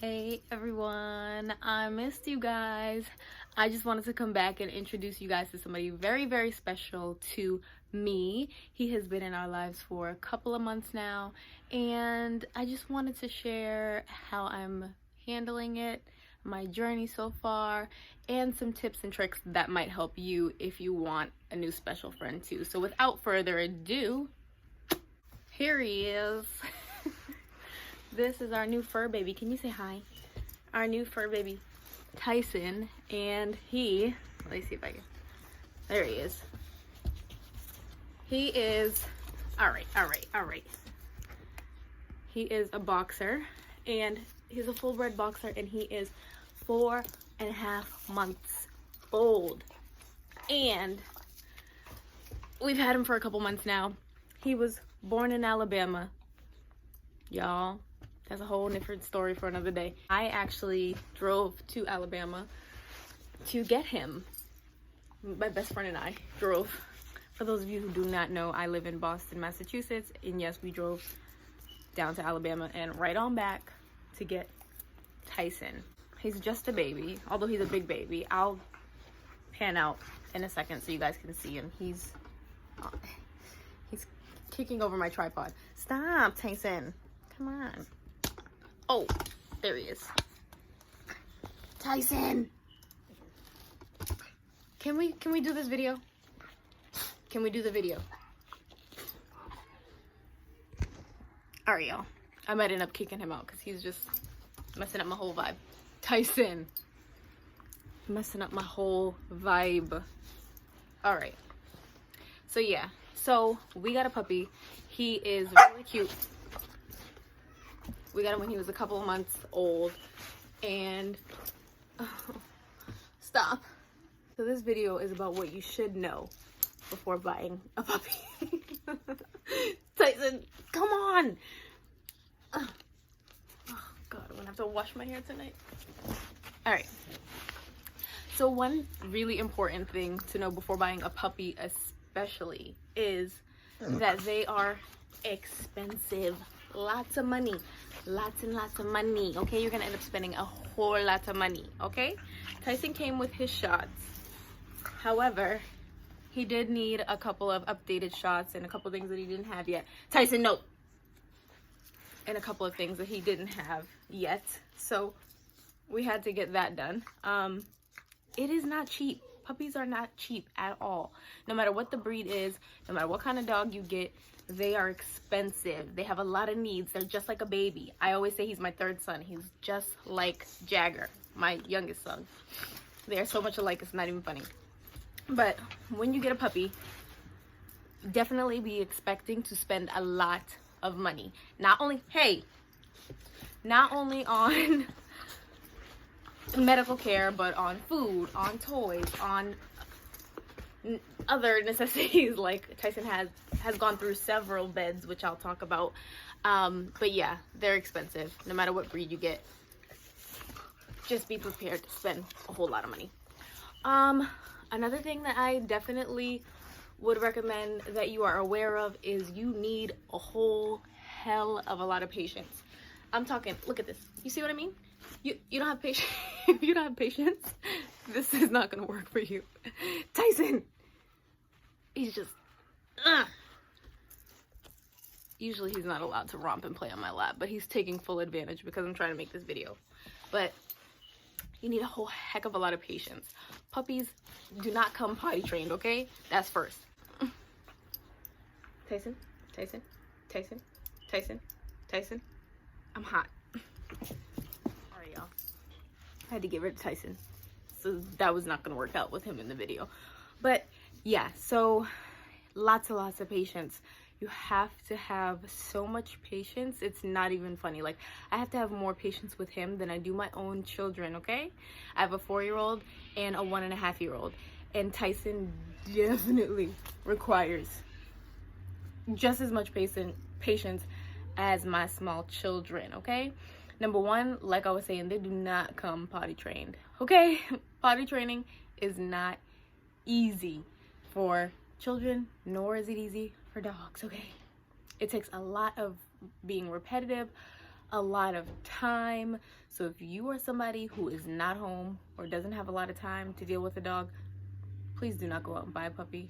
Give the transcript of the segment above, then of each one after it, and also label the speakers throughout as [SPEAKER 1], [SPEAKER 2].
[SPEAKER 1] Hey everyone, I missed you guys. I just wanted to come back and introduce you guys to somebody very, very special to me. He has been in our lives for a couple of months now, and I just wanted to share how I'm handling it, my journey so far, and some tips and tricks that might help you if you want a new special friend too. So without further ado, here he is. This is our new fur baby. Can you say hi? Our new fur baby, Tyson, and he, let me see if I can, there he is. He is, all right. He is a boxer, and he's a full-bred boxer, and he is 4.5 months old. And we've had him for a couple months now. He was born in Alabama, y'all. That's a whole different story for another day. I actually drove to Alabama to get him. My best friend and I drove. For those of you who do not know, I live in Boston, Massachusetts, and yes, we drove down to Alabama and right on back to get Tyson. He's just a baby, although he's a big baby. I'll pan out in a second so you guys can see him. He's kicking over my tripod. Stop, Tyson. Come on. Oh, there he is. Tyson! Can we do this video? Can we do the video? Alright, y'all. I might end up kicking him out because he's just messing up my whole vibe. Tyson! Messing up my whole vibe. Alright. So yeah. So we got a puppy. He is really cute. We got him when he was a couple of months old, and stop. So this video is about what you should know before buying a puppy. Tyson, come on. Oh God, I'm gonna have to wash my hair tonight. All right. So one really important thing to know before buying a puppy especially is that they are expensive. Lots of money. Lots and lots of money. Okay, you're gonna end up spending a whole lot of money. Okay, Tyson came with his shots. However, he did need a couple of updated shots and a couple things that he didn't have yet. Tyson, no. And a couple of things that he didn't have yet. So we had to get that done. It is not cheap. Puppies are not cheap at all. No matter what the breed is, no matter what kind of dog you get, they are expensive. They have a lot of needs. They're just like a baby. I always say he's my third son. He's just like Jagger, my youngest son. They are so much alike, it's not even funny. But when you get a puppy, definitely be expecting to spend a lot of money. Not only on medical care, but on food, on toys, on other necessities. Like Tyson has gone through several beds, which I'll talk about. But yeah, they're expensive. No matter what breed you get, just be prepared to spend a whole lot of money. Another thing that I definitely would recommend that you are aware of is you need a whole hell of a lot of patience. I'm talking, look at this. You see what I mean? You don't have patience. If you don't have patience, this is not gonna work for you. Tyson! He's just, Usually he's not allowed to romp and play on my lap, but he's taking full advantage because I'm trying to make this video. But you need a whole heck of a lot of patience. Puppies do not come potty trained, okay? That's first. Tyson, Tyson, Tyson, Tyson, Tyson. I'm hot. Alright, y'all. I had to get rid of Tyson. So that was not gonna work out with him in the video. But yeah, so lots and lots of patience. You have to have so much patience, it's not even funny. Like, I have to have more patience with him than I do my own children, okay? I have a 4-year-old and a 1.5-year-old, and Tyson definitely requires just as much patience as my small children, okay? Number one, like I was saying, they do not come potty trained, okay? Potty training is not easy for children, nor is it easy for dogs, okay? It takes a lot of being repetitive, a lot of time. So if you are somebody who is not home or doesn't have a lot of time to deal with a dog, please do not go out and buy a puppy.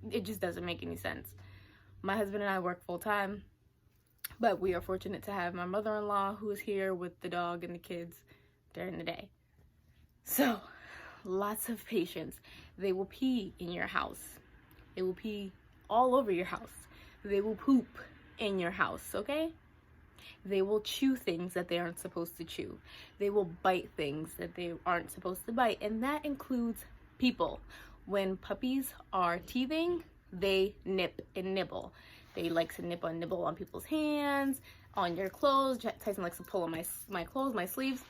[SPEAKER 1] It just doesn't make any sense. My husband and I work full time, but we are fortunate to have my mother-in-law who is here with the dog and the kids during the day. So, lots of patience. They will pee in your house. They will pee all over your house. They will poop in your house, okay? They will chew things that they aren't supposed to chew. They will bite things that they aren't supposed to bite, and that includes people. When puppies are teething, they nip and nibble. They like to nip and nibble on people's hands, on your clothes. Tyson likes to pull on my clothes, my sleeves.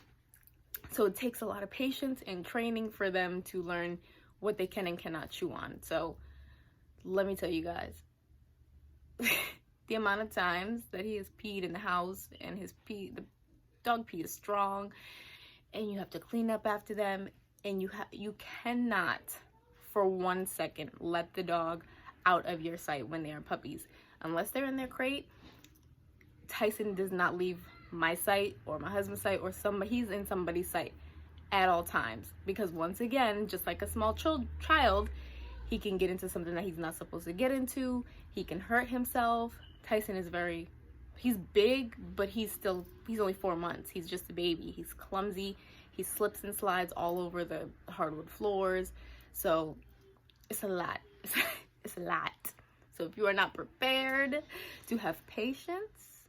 [SPEAKER 1] So it takes a lot of patience and training for them to learn what they can and cannot chew on. So let me tell you guys, the amount of times that he has peed in the house, and the dog pee is strong, and you have to clean up after them, and you cannot for 1 second let the dog out of your sight when they are puppies. Unless they're in their crate, Tyson does not leave my sight or my husband's sight, or he's in somebody's sight at all times, because once again, just like a small child, he can get into something that he's not supposed to get into. He can hurt himself. Tyson is he's big, but he's only 4 months. He's just a baby. He's clumsy. He slips and slides all over the hardwood floors. So it's a lot. It's a lot. So if you are not prepared to have patience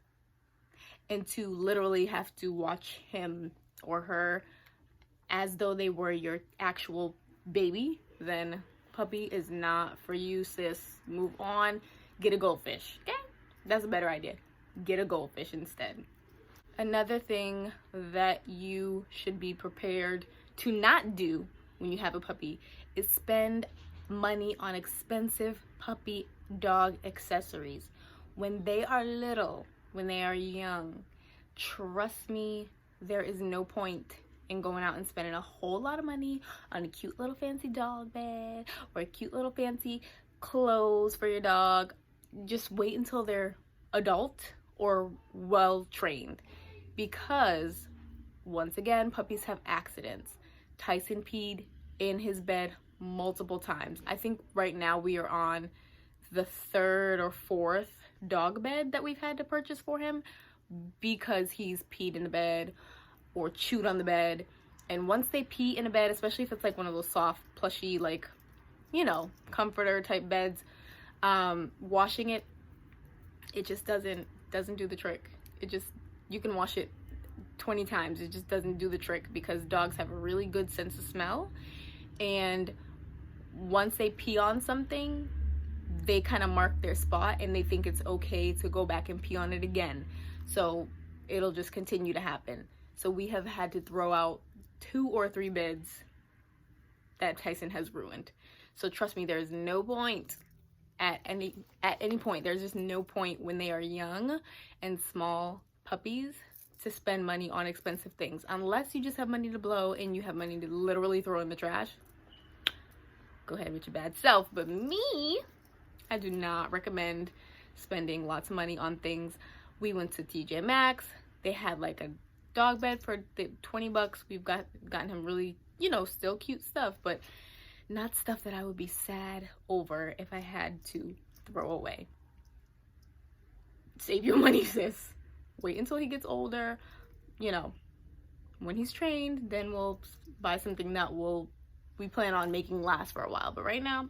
[SPEAKER 1] and to literally have to watch him or her as though they were your actual baby, then puppy is not for you, sis. Move on. Get a goldfish, okay? That's a better idea. Get a goldfish instead. Another thing that you should be prepared to not do when you have a puppy is spend money on expensive puppy dog accessories. When they are little, when they are young, trust me, there is no point in going out and spending a whole lot of money on a cute little fancy dog bed or a cute little fancy clothes for your dog. Just wait until they're adult or well trained, because once again, puppies have accidents. Tyson peed in his bed multiple times. I think right now we are on the 3rd or 4th dog bed that we've had to purchase for him, because he's peed in the bed or chewed on the bed. And once they pee in a bed, especially if it's like one of those soft, plushy, like, comforter type beds, washing it just doesn't do the trick. You can wash it 20 times, it just doesn't do the trick, because dogs have a really good sense of smell, and once they pee on something, they kind of mark their spot and they think it's okay to go back and pee on it again. So it'll just continue to happen. So we have had to throw out 2 or 3 beds that Tyson has ruined. So trust me, there's no point at any point. There's just no point when they are young and small puppies to spend money on expensive things, unless you just have money to blow and you have money to literally throw in the trash. Go ahead with your bad self. But me, I do not recommend spending lots of money on things. We went to TJ Maxx. They had like a dog bed for $20. We've gotten him really, still cute stuff, but not stuff that I would be sad over if I had to throw away. Save your money, sis. Wait until he gets older. When he's trained, then we'll buy something that we plan on making last for a while. But right now,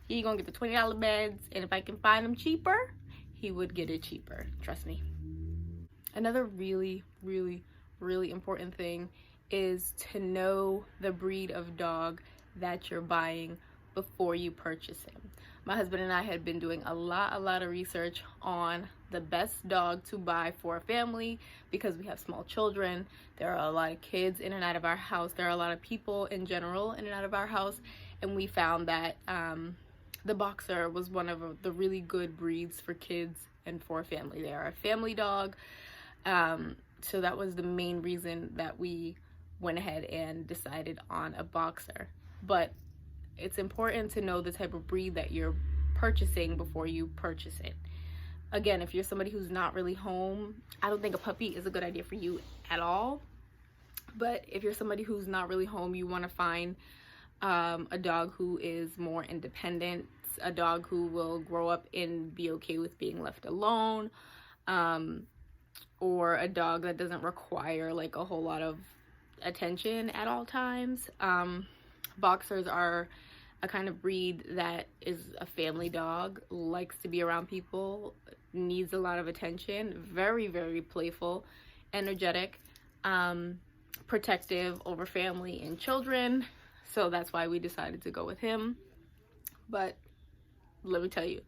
[SPEAKER 1] he's gonna get the $20 beds, and if I can find them cheaper, he would get it cheaper. Trust me. Another really, really, really important thing is to know the breed of dog that you're buying before you purchase him. My husband and I had been doing a lot of research on the best dog to buy for a family, because we have small children. There are a lot of kids in and out of our house. There are a lot of people in general in and out of our house, and we found that the Boxer was one of the really good breeds for kids and for a family. They are a family dog, so that was the main reason that we went ahead and decided on a Boxer. But it's important to know the type of breed that you're purchasing before you purchase it. again, if you're somebody who's not really home, I don't think a puppy is a good idea for you at all. But if you're somebody who's not really home, you want to find a dog who is more independent, a dog who will grow up and be okay with being left alone, or a dog that doesn't require like a whole lot of attention at all times. Boxers are a kind of breed that is a family dog, likes to be around people, needs a lot of attention, very, very playful, energetic, protective over family and children. So that's why we decided to go with him. But let me tell you,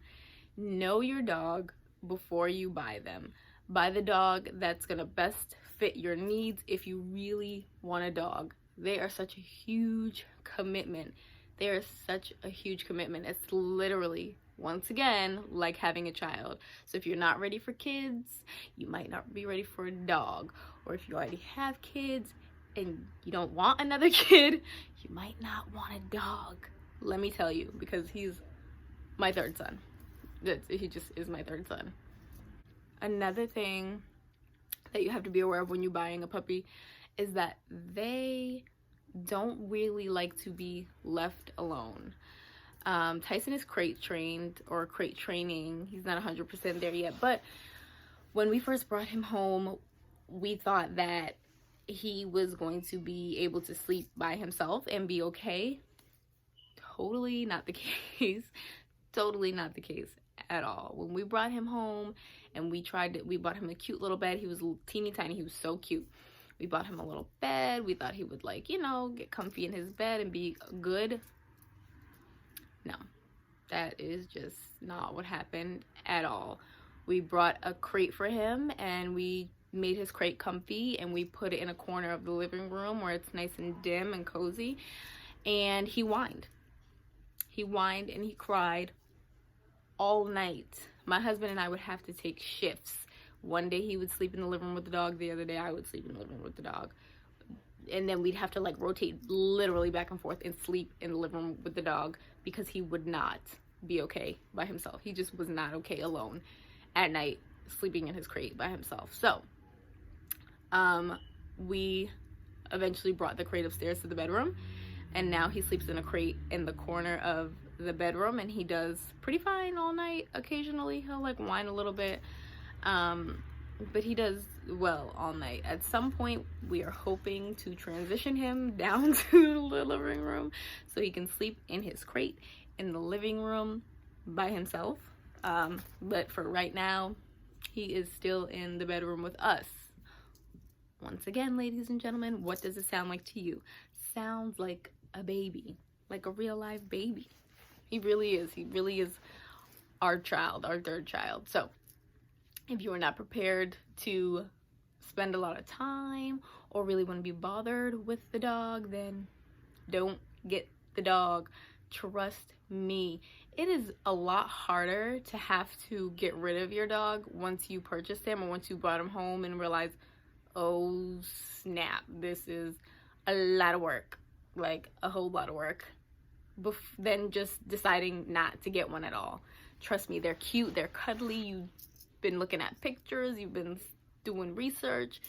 [SPEAKER 1] know your dog before you buy them. Buy the dog that's gonna best fit your needs if you really want a dog. They are such a huge commitment. They are such a huge commitment. It's literally, once again, like having a child. So if you're not ready for kids, you might not be ready for a dog. Or if you already have kids and you don't want another kid, you might not want a dog. Let me tell you, because he's my third son. He just is my third son. Another thing that you have to be aware of when you're buying a puppy is that they don't really like to be left alone. Tyson is crate trained, or crate training. He's not 100% there yet, but when we first brought him home, we thought that he was going to be able to sleep by himself and be okay. Totally not the case. Totally not the case at all. When we brought him home and we bought him a cute little bed. He was teeny tiny. He was so cute. We bought him a little bed. We thought he would, like, you know, get comfy in his bed and be good. No, that is just not what happened at all. We brought a crate for him and we made his crate comfy and we put it in a corner of the living room where it's nice and dim and cozy. And he whined. He whined and he cried all night. My husband and I would have to take shifts. One day he would sleep in the living room with the dog. The other day I would sleep in the living room with the dog. And then we'd have to like rotate literally back and forth and sleep in the living room with the dog because he would not be okay by himself. He just was not okay alone at night sleeping in his crate by himself. So we eventually brought the crate upstairs to the bedroom, and now he sleeps in a crate in the corner of the bedroom, and he does pretty fine all night. Occasionally he'll like whine a little bit, but he does well all night. At some point we are hoping to transition him down to the living room so he can sleep in his crate in the living room by himself, but for right now he is still in the bedroom with us. Once again, ladies and gentlemen, what does it sound like to you? Sounds like a baby, like a real live baby. He really is. He really is our child, our third child. So if you are not prepared to spend a lot of time or really want to be bothered with the dog, then don't get the dog. Trust me. It is a lot harder to have to get rid of your dog once you purchased him or once you brought him home and realize, oh snap, this is a lot of work, like a whole lot of work, than just deciding not to get one at all. Trust me, they're cute, they're cuddly, you've been looking at pictures, you've been doing research,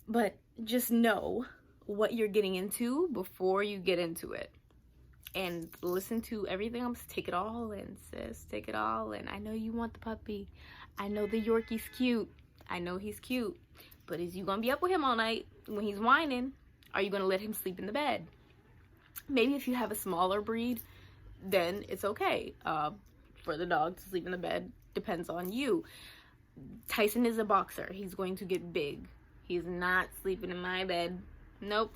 [SPEAKER 1] but just know what you're getting into before you get into it. And listen to everything else. Take it all in, sis. Take it all in. I know you want the puppy. I know the Yorkie's cute. I know he's cute. But is you gonna be up with him all night when he's whining? Are you gonna let him sleep in the bed? Maybe if you have a smaller breed, then it's okay for the dog to sleep in the bed. Depends on you. Tyson is a boxer. He's going to get big. He's not sleeping in my bed. Nope.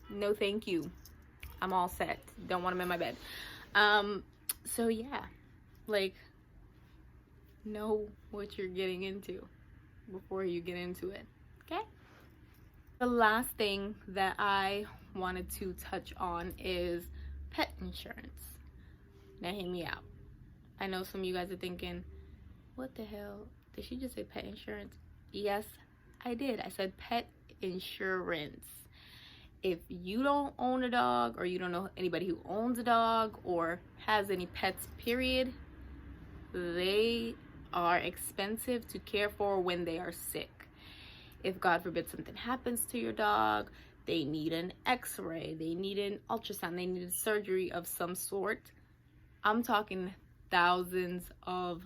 [SPEAKER 1] No thank you. I'm all set. Don't want him in my bed. So yeah, like, know what you're getting into before you get into it, okay? The last thing that I wanted to touch on is pet insurance. Now hear me out. I know some of you guys are thinking, what the hell? Did she just say pet insurance? Yes, I did. I said pet insurance. If you don't own a dog, or you don't know anybody who owns a dog or has any pets, period, they are expensive to care for when they are sick. If God forbid something happens to your dog, they need an x-ray, they need an ultrasound, they need a surgery of some sort. I'm talking thousands of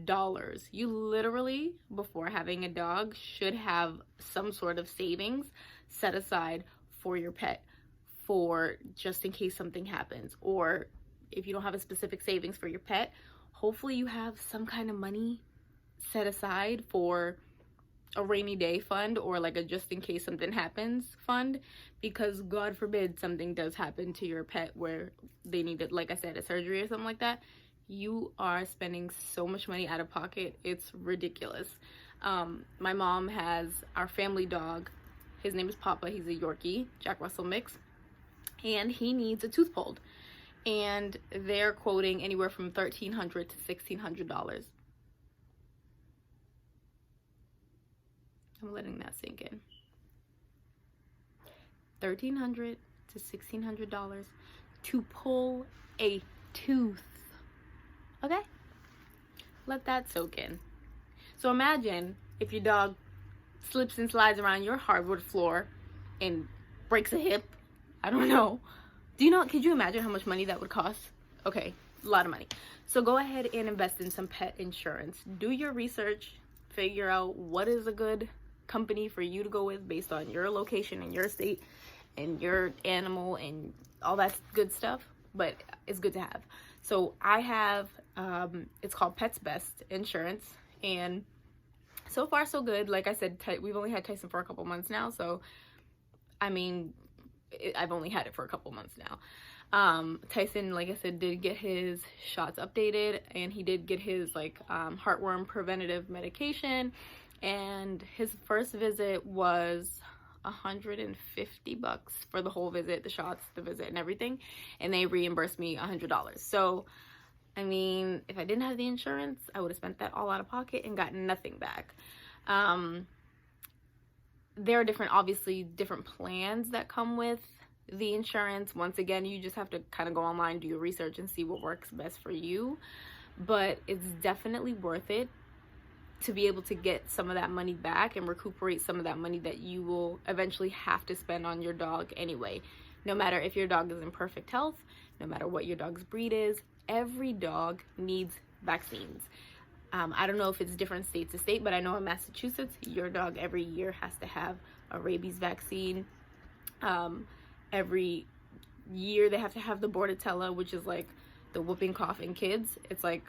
[SPEAKER 1] dollars. You literally, before having a dog, should have some sort of savings set aside for your pet, for just in case something happens. Or if you don't have a specific savings for your pet, hopefully you have some kind of money set aside for a rainy day fund, or like a just in case something happens fund, because God forbid something does happen to your pet where they needed, like I said, a surgery or something like that. You are spending so much money out of pocket. It's ridiculous. My mom has our family dog. His name is Papa. He's a Yorkie, Jack Russell mix, and he needs a tooth pulled, and they're quoting anywhere from $1,300 to $1,600. I'm letting that sink in. $1,300 to $1,600 to pull a tooth. Okay? Let that soak in. So imagine if your dog slips and slides around your hardwood floor and breaks a hip. I don't know. Could you imagine how much money that would cost? Okay, a lot of money. So go ahead and invest in some pet insurance. Do your research. Figure out what is a good company for you to go with based on your location and your state and your animal and all that good stuff, but it's good to have. So I have it's called Pets Best Insurance, and so far so good. Like I said, we've only had Tyson for a couple months now, so I mean, I've only had it for a couple months now. Tyson, like I said, did get his shots updated, and he did get his heartworm preventative medication, and his first visit was $150 for the whole visit, the shots, the visit, and everything, and they reimbursed me $100. So I mean, if I didn't have the insurance, I would have spent that all out of pocket and gotten nothing back. There are obviously different plans that come with the insurance. Once again, you just have to kind of go online, do your research, and see what works best for you. But it's definitely worth it to be able to get some of that money back and recuperate some of that money that you will eventually have to spend on your dog anyway. No matter if your dog is in perfect health, no matter what your dog's breed is, every dog needs vaccines. I don't know if it's different state to state, but I know in Massachusetts, your dog every year has to have a rabies vaccine. Every year they have to have the Bordetella, which is like the whooping cough in kids. It's like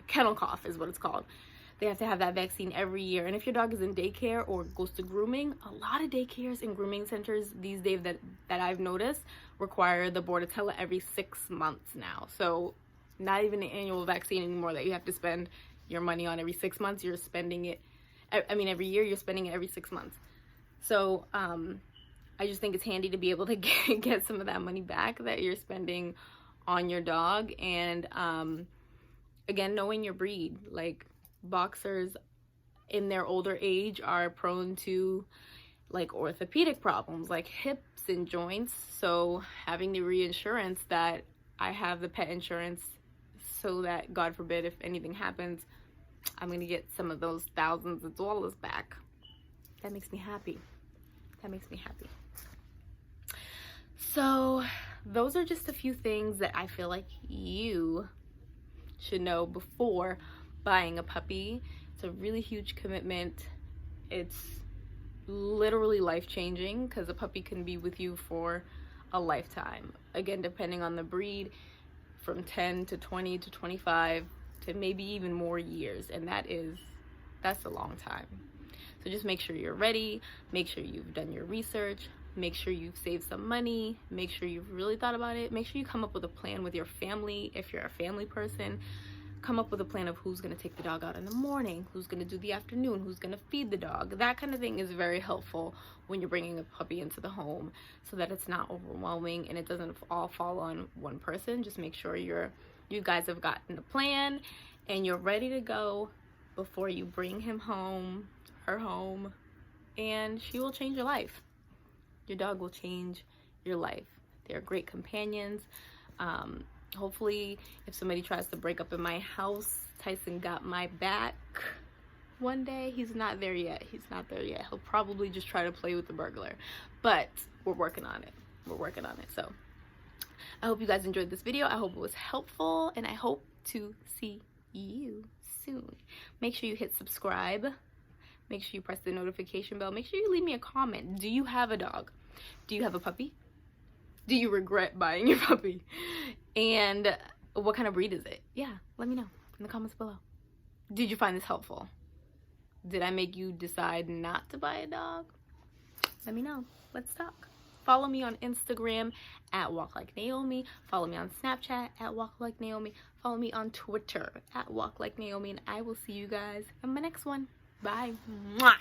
[SPEAKER 1] kennel cough is what it's called. They have to have that vaccine every year. And if your dog is in daycare or goes to grooming, a lot of daycares and grooming centers these days that I've noticed require the Bordetella every 6 months now. So not even an annual vaccine anymore that you have to spend your money on every 6 months. You're spending it, every year you're spending it every 6 months. So I just think it's handy to be able to get some of that money back that you're spending on your dog. And again, knowing your breed, like boxers in their older age are prone to like orthopedic problems like hips and joints. So having the reinsurance that I have, the pet insurance, so that God forbid if anything happens, I'm gonna get some of those thousands of dollars back. That makes me happy. So those are just a few things that I feel like you should know before buying a puppy. It's a really huge commitment. It's literally life-changing because a puppy can be with you for a lifetime. Again, depending on the breed, from 10 to 20 to 25 to maybe even more years, and that's a long time. So just make sure you're ready, make sure you've done your research, make sure you've saved some money, make sure you've really thought about it, make sure you come up with a plan with your family. If you're a family person, come up with a plan of who's going to take the dog out in the morning, who's going to do the afternoon, who's going to feed the dog. That kind of thing is very helpful when you're bringing a puppy into the home, so that it's not overwhelming and it doesn't all fall on one person. Just make sure you guys have gotten a plan and you're ready to go before you bring him home, her home, and she will change your life. Your dog will change your life. They're great companions. hopefully if somebody tries to break up in my house, Tyson got my back one day. He's not there yet. He'll probably just try to play with the burglar, but we're working on it. So I hope you guys enjoyed this video. I hope it was helpful, and I hope to see you soon. Make sure you hit subscribe. Make sure you press the notification bell. Make sure you leave me a comment. Do you have a dog? Do you have a puppy? Do you regret buying your puppy? And what kind of breed is it? Yeah, let me know in the comments below. Did you find this helpful? Did I make you decide not to buy a dog? Let me know. Let's talk. Follow me on Instagram at WalkLikeNaomi. Follow me on Snapchat at WalkLikeNaomi. Follow me on Twitter at WalkLikeNaomi. And I will see you guys in my next one. Bye. Mwah.